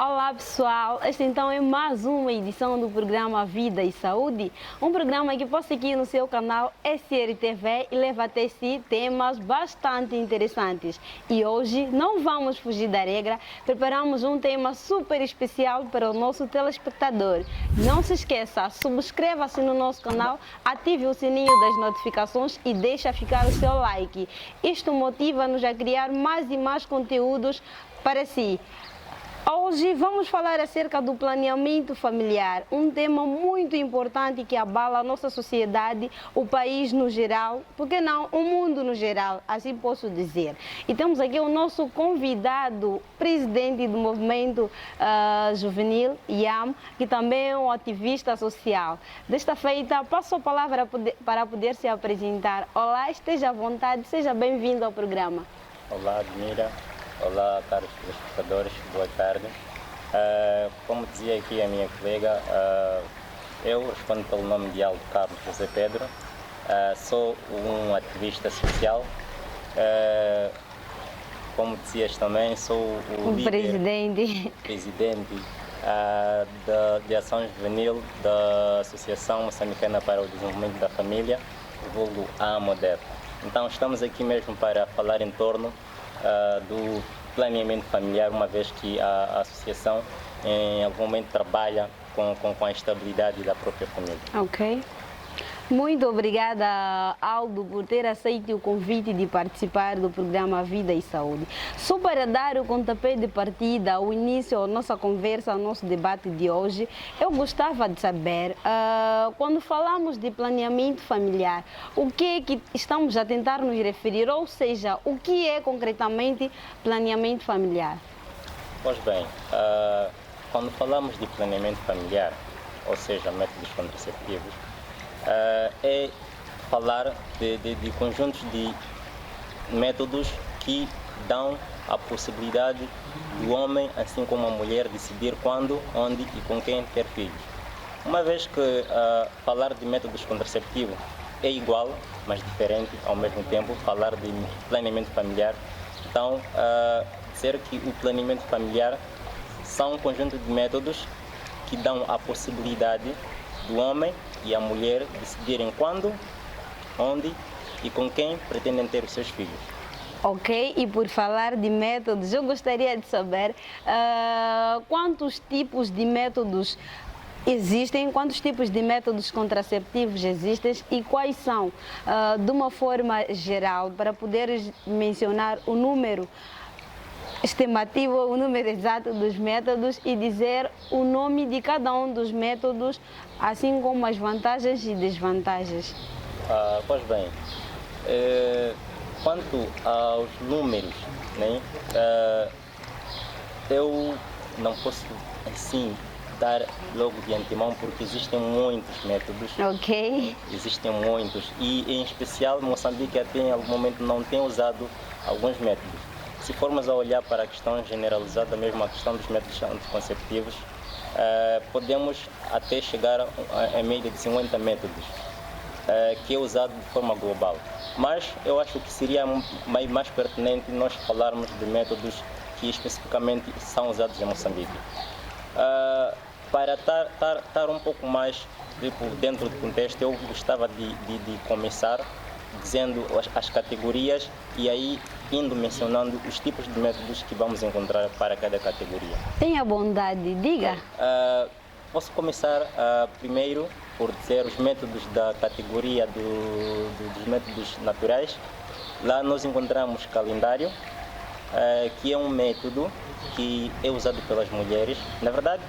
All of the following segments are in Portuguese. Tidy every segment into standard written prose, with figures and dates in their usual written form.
Olá pessoal, esta então é mais uma edição do programa Vida e Saúde, um programa que posta aqui no seu canal SRTV e leva até si temas bastante interessantes. E hoje não vamos fugir da regra, preparamos um tema super especial para o nosso telespectador. Não se esqueça, subscreva-se no nosso canal, ative o sininho das notificações e deixa ficar o seu like. Isto motiva-nos a criar mais e mais conteúdos para si. Hoje vamos falar acerca do planeamento familiar, um tema muito importante que abala a nossa sociedade, o país no geral, por que não o mundo no geral, assim posso dizer. E temos aqui o nosso convidado, presidente do movimento juvenil, IAM, que também é um ativista social. Desta feita, passo a palavra para poder se apresentar. Olá, esteja à vontade, seja bem-vindo ao programa. Olá, Admira. Olá, caros telespectadores, boa tarde. Como dizia aqui a minha colega, eu respondo pelo nome de Aldo Carlos José Pedro, sou um ativista social, como dizias também, sou o líder, presidente de ação juvenil da Associação Moçambicana para o Desenvolvimento da Família, vulgo AMODEF. Então estamos aqui mesmo para falar em torno do planeamento familiar, uma vez que a associação em algum momento trabalha com a estabilidade da própria família. Ok. Muito obrigada, Aldo, por ter aceito o convite de participar do programa Vida e Saúde. Só para dar o pontapé de partida, o início à nossa conversa, ao nosso debate de hoje, eu gostava de saber, quando falamos de planeamento familiar, o que é que estamos a tentar nos referir, ou seja, o que é concretamente planeamento familiar? Pois bem, quando falamos de planeamento familiar, ou seja, métodos contraceptivos, é falar de conjuntos de métodos que dão a possibilidade do homem, assim como a mulher, decidir quando, onde e com quem ter filhos. Uma vez que falar de métodos contraceptivos é igual, mas diferente ao mesmo tempo, falar de planeamento familiar, então dizer que o planeamento familiar são um conjunto de métodos que dão a possibilidade do homem e a mulher decidirem quando, onde e com quem pretendem ter os seus filhos. Ok, e por falar de métodos, eu gostaria de saber quantos tipos de métodos existem, quantos tipos de métodos contraceptivos existem e quais são, de uma forma geral, para poderes mencionar o número estimativo, o número exato dos métodos e dizer o nome de cada um dos métodos, assim como as vantagens e desvantagens. Pois bem, quanto aos números, né, eu não posso assim dar logo de antemão porque existem muitos métodos. Ok. Existem muitos e em especial Moçambique até em algum momento não tem usado alguns métodos. Se formos a olhar para a questão generalizada, mesmo a questão dos métodos anticonceptivos, podemos até chegar a média de 50 métodos, que é usado de forma global. Mas eu acho que seria mais pertinente nós falarmos de métodos que especificamente são usados em Moçambique. Para estar um pouco mais dentro do contexto, eu gostava de começar dizendo as categorias e aí indo mencionando os tipos de métodos que vamos encontrar para cada categoria. Tenha bondade, diga. Posso começar primeiro por dizer os métodos da categoria dos métodos naturais. Lá nós encontramos calendário, que é um método que é usado pelas mulheres. Na verdade,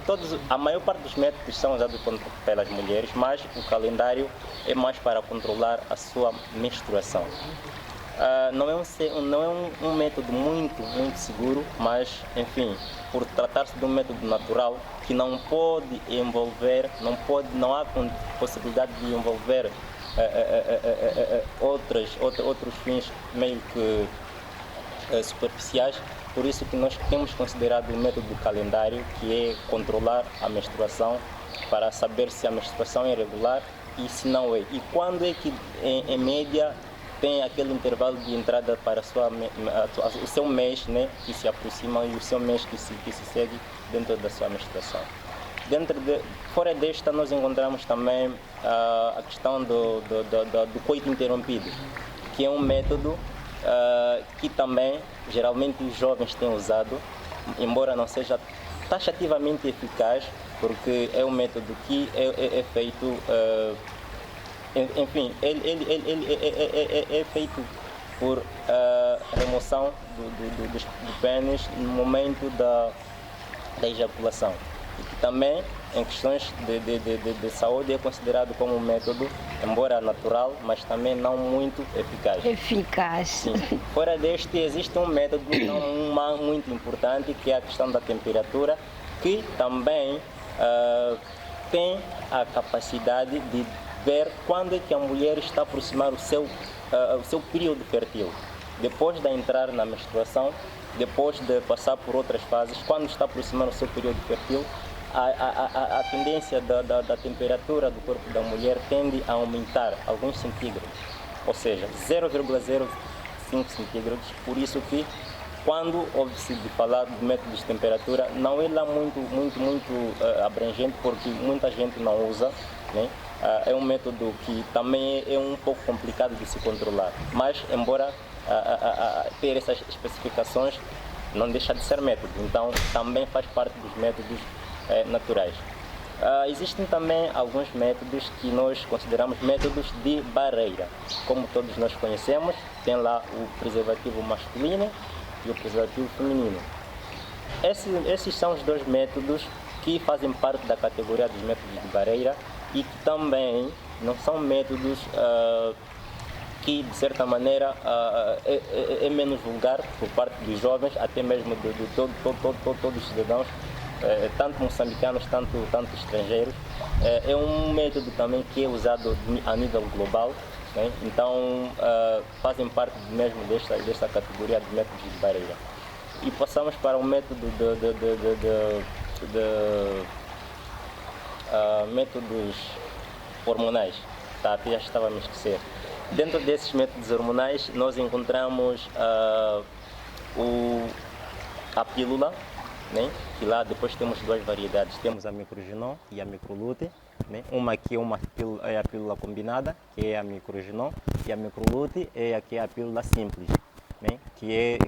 a maior parte dos métodos são usados pelas mulheres, mas o calendário é mais para controlar a sua menstruação. Não é um método muito seguro, mas, enfim, por tratar-se de um método natural que não pode envolver, não há possibilidade de envolver outros fins meio que superficiais. Por isso que nós temos considerado o método do calendário, que é controlar a menstruação para saber se a menstruação é regular e se não é. E quando é que, em média, tem aquele intervalo de entrada para o seu mês, né, que se aproxima e o seu mês que se segue dentro da sua menstruação. Fora desta, nós encontramos também a questão do coito interrompido, que é um método que também geralmente os jovens têm usado, embora não seja taxativamente eficaz, porque é um método que é feito, enfim, ele é feito por remoção do pênis no momento da ejaculação. E que também, em questões de saúde, é considerado como um método, embora natural, mas também não muito eficaz. Eficaz. Sim. Fora deste, existe um método não muito importante, que é a questão da temperatura, que também tem a capacidade de ver quando é que a mulher está a aproximar o seu período fértil. Depois de entrar na menstruação, depois de passar por outras fases, quando está a aproximar o seu período fértil, a tendência da temperatura do corpo da mulher tende a aumentar alguns centígrados, ou seja, 0,05 centígrados. Por isso que, quando ouve-se de falar de métodos de temperatura, não é lá muito abrangente, porque muita gente não usa, né? É um método que também é um pouco complicado de se controlar, mas embora ter essas especificações, não deixa de ser método, então também faz parte dos métodos naturais. Existem também alguns métodos que nós consideramos métodos de barreira. Como todos nós conhecemos, tem lá o preservativo masculino e o preservativo feminino. Esses são os dois métodos que fazem parte da categoria dos métodos de barreira e que também não são métodos que, de certa maneira, é menos vulgar por parte dos jovens, até mesmo de todos os cidadãos, tanto moçambicanos, tanto estrangeiros. É um método também que é usado a nível global, né? Então fazem parte mesmo desta categoria de métodos de barreira. E passamos para o método métodos hormonais. Tá, já estava a me esquecer. Dentro desses métodos hormonais, nós encontramos a pílula, né? Que lá depois temos duas variedades. Temos a microgenon e a microlute, né? Uma que é a pílula combinada, que é a microgenon, e a microlute é a pílula simples, né? Que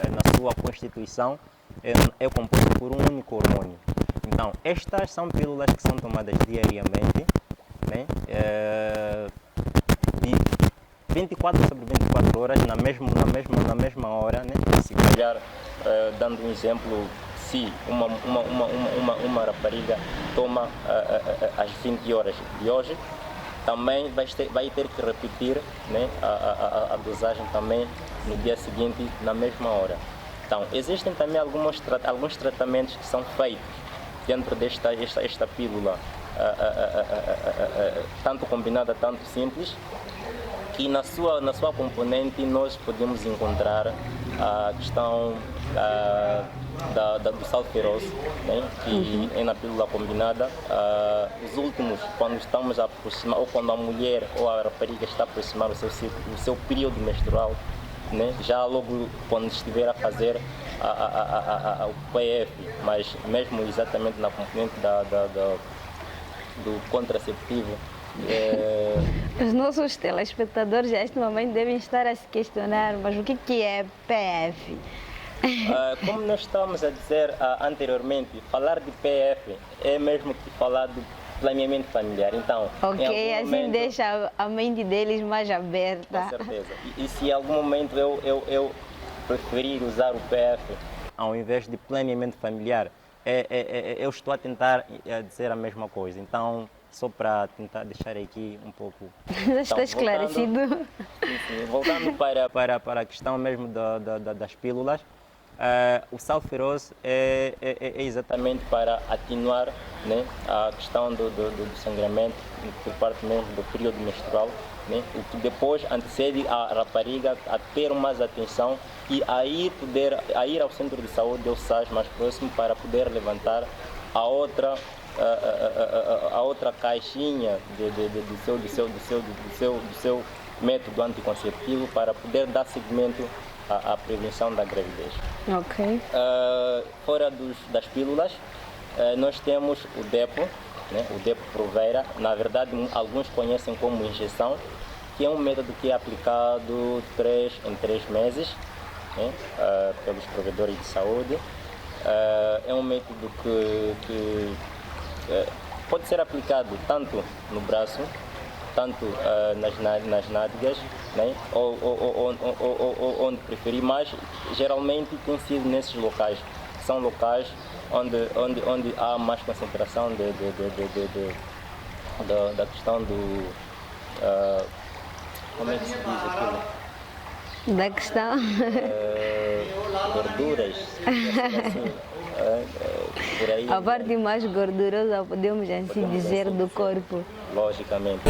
na sua constituição é composta por um único hormônio. Então, estas são pílulas que são tomadas diariamente, né? E 24 sobre 24 horas na mesma hora, né? Se calhar, dando um exemplo, se uma rapariga toma às 20 horas de hoje, também vai ter que repetir, né, a dosagem também no dia seguinte, na mesma hora. Então, existem também alguns tratamentos que são feitos dentro desta pílula, tanto combinada, tanto simples, que na sua componente nós podemos encontrar a questão do salferose, né? Que é na pílula combinada. Os últimos, quando estamos a aproximar, ou quando a mulher ou a rapariga está a aproximar o seu período menstrual, né? Já logo quando estiver a fazer o PF, mas mesmo exatamente na componente do contraceptivo. Os nossos telespectadores a este momento devem estar a se questionar, mas o que é PF? Como nós estávamos a dizer anteriormente, falar de PF é mesmo que falar de planeamento familiar. Então, ok, assim momento, deixa a mente deles mais aberta. Com certeza. E se em algum momento eu preferir usar o PF ao invés de planeamento familiar, eu estou a tentar dizer a mesma coisa. Então, só para tentar deixar aqui um pouco... Já está esclarecido. Voltando para a questão mesmo das pílulas, o salferose é exatamente para atenuar, né, a questão do sangramento por parte mesmo do período menstrual, né, o que depois antecede a rapariga a ter mais atenção e a ir ao centro de saúde ou SAS mais próximo para poder levantar a outra caixinha do seu método anticonceptivo para poder dar seguimento à prevenção da gravidez. Ok. Fora das pílulas, nós temos o DEPO, né? O DEPO Provera. Na verdade, alguns conhecem como injeção, que é um método que é aplicado em 3 meses, né? Pelos provedores de saúde. É um método que pode ser aplicado tanto no braço, tanto nas nádegas, né? ou onde preferir, mas geralmente tem sido nesses locais, que são locais onde há mais concentração da questão do... como é que se diz aquilo? Da questão. Gorduras, assim, por aí. A parte mais gordurosa, podemos assim dizer, do corpo. Logicamente.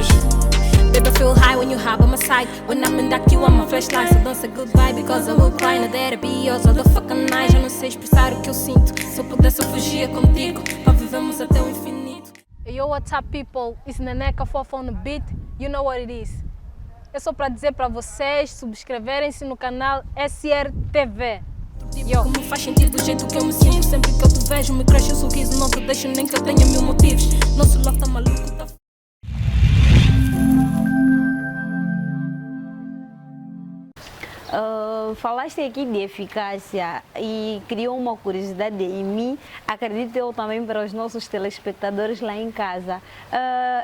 Baby, I feel high when you hop on my side. When I'm in dark, you on my flashlight. So don't say goodbye because I will cry. Not there to be yours all the fucking night. Já não sei expressar o que eu sinto. Se eu pudesse, eu fugia contigo. Para vivermos até o infinito. Yo, what's up, people? It's Neneca Fofa on the beat. You know what it is. É só para dizer para vocês subscreverem-se no canal SRTV. Yo. Como faz sentido o jeito que eu me sinto. Sempre que eu te vejo, me cresce o sorriso. Não te deixo nem que eu tenha 1000 motivos. Nosso love tá maluco, tá... Falaste aqui de eficácia e criou uma curiosidade em mim, acredito eu também para os nossos telespectadores lá em casa.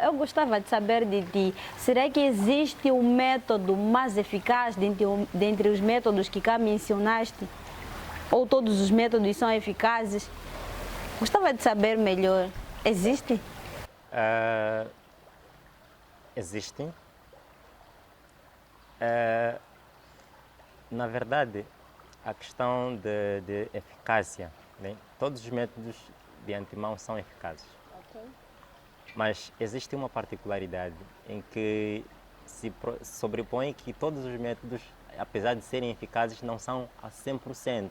Eu gostava de saber de ti, será que existe um método mais eficaz dentre os métodos que cá mencionaste? Ou todos os métodos são eficazes? Gostava de saber melhor, existe? Existem. Na verdade, a questão de eficácia, né? Todos os métodos de antemão são eficazes. Okay. Mas existe uma particularidade em que se sobrepõe que todos os métodos, apesar de serem eficazes, não são a 100%.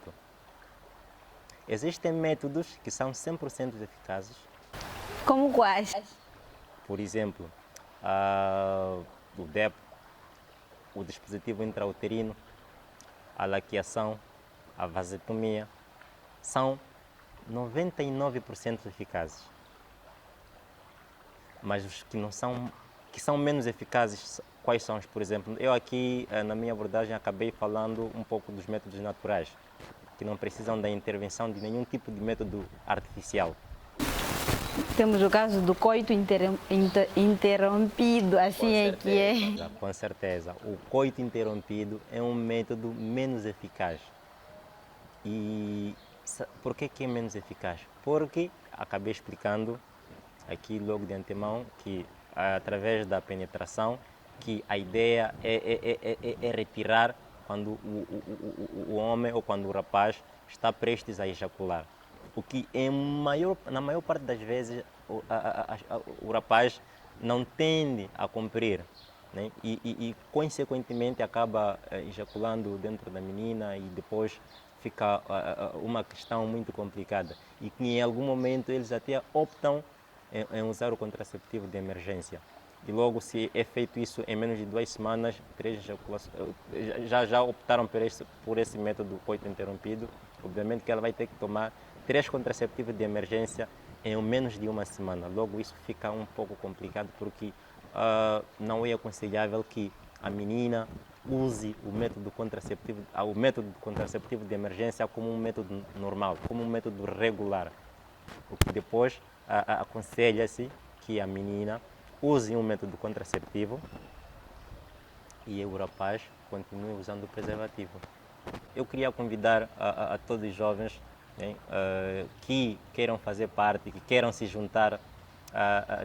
Existem métodos que são 100% eficazes. Como quais? Por exemplo, o DEPO, o dispositivo intrauterino, a laqueação, a vasectomia, são 99% eficazes. Mas os que são menos eficazes, quais são? Por exemplo, eu aqui na minha abordagem acabei falando um pouco dos métodos naturais, que não precisam da intervenção de nenhum tipo de método artificial. Temos o caso do coito interrompido, assim é que é. Com certeza. O coito interrompido é um método menos eficaz. E por que é menos eficaz? Porque acabei explicando aqui logo de antemão que através da penetração, que a ideia é retirar quando o homem ou quando o rapaz está prestes a ejacular. O que na maior parte das vezes o rapaz não tende a cumprir, né? E consequentemente acaba ejaculando dentro da menina e depois fica uma questão muito complicada e que em algum momento eles até optam em usar o contraceptivo de emergência. E logo se é feito isso em menos de 2 semanas, 3 ejaculações, já optaram por esse método coito interrompido, obviamente que ela vai ter que tomar 3 contraceptivos de emergência em menos de 1 semana. Logo isso fica um pouco complicado porque não é aconselhável que a menina use o método contraceptivo de emergência como um método normal, como um método regular. O que depois aconselha-se que a menina use um método contraceptivo e o rapaz continue usando o preservativo. Eu queria convidar a todos os jovens, né, que queiram fazer parte, que queiram se juntar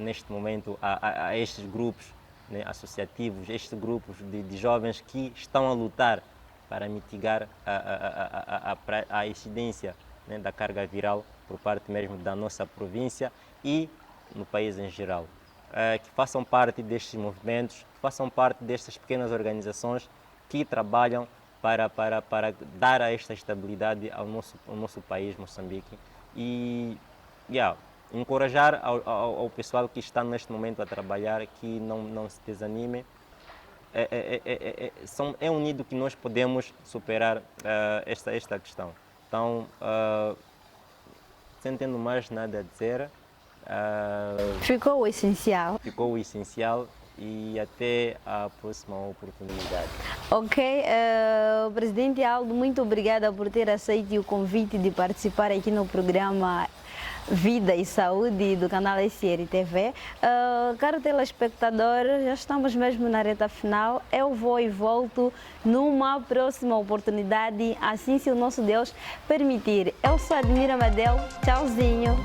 neste momento a estes grupos, né, associativos, estes grupos de jovens que estão a lutar para mitigar a incidência, né, da carga viral por parte mesmo da nossa província e no país em geral. Que façam parte destes movimentos, que façam parte destas pequenas organizações que trabalham para dar esta estabilidade ao nosso país, Moçambique, e encorajar ao pessoal que está neste momento a trabalhar que não se desanime, é unido que nós podemos superar esta questão. Então, sem tendo mais nada a dizer, Ficou o essencial. ficou o essencial e até a próxima oportunidade. Ok, Presidente Aldo, muito obrigada por ter aceito o convite de participar aqui no programa Vida e Saúde do canal SRTV. Caro telespectador, já estamos mesmo na reta final. Eu vou e volto numa próxima oportunidade, assim se o nosso Deus permitir. Eu sou Admira Madel, tchauzinho.